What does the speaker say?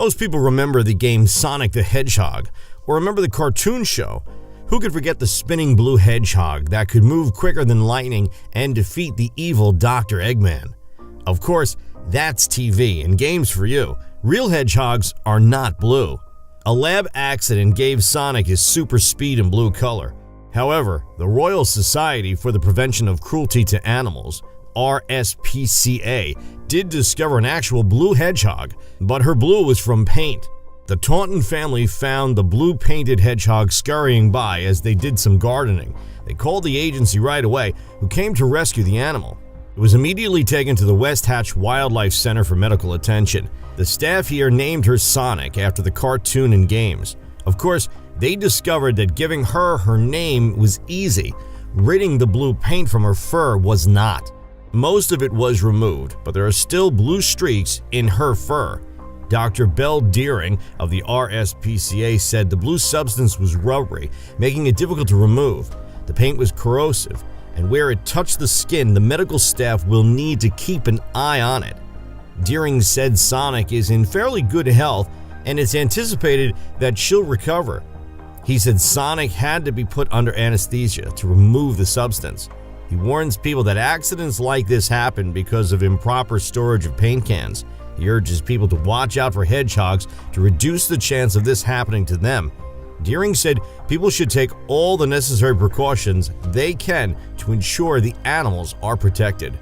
Most people remember the game Sonic the Hedgehog, or remember the cartoon show. Who could forget the spinning blue hedgehog that could move quicker than lightning and defeat the evil Dr. Eggman? Of course, that's TV and games for you. Real hedgehogs are not blue. A lab accident gave Sonic his super speed and blue color. However, the Royal Society for the Prevention of Cruelty to Animals, RSPCA, did discover an actual blue hedgehog, but her blue was from paint. The Taunton family found the blue painted hedgehog scurrying by as they did some gardening. They called the agency right away, who came to rescue the animal. It was immediately taken to the West Hatch Wildlife Center for medical attention. The staff here named her Sonic after the cartoon and games. Of course, they discovered that giving her name was easy. Ridding the blue paint from her fur was not. Most of it was removed, but there are still blue streaks in her fur. Dr. Belle Deering of the RSPCA said the blue substance was rubbery, making it difficult to remove. The paint was corrosive, and where it touched the skin, the medical staff will need to keep an eye on it. Deering said Sonic is in fairly good health, and it's anticipated that she'll recover. He said Sonic had to be put under anesthesia to remove the substance. He warns people that accidents like this happen because of improper storage of paint cans. He urges people to watch out for hedgehogs to reduce the chance of this happening to them. Deering said people should take all the necessary precautions they can to ensure the animals are protected.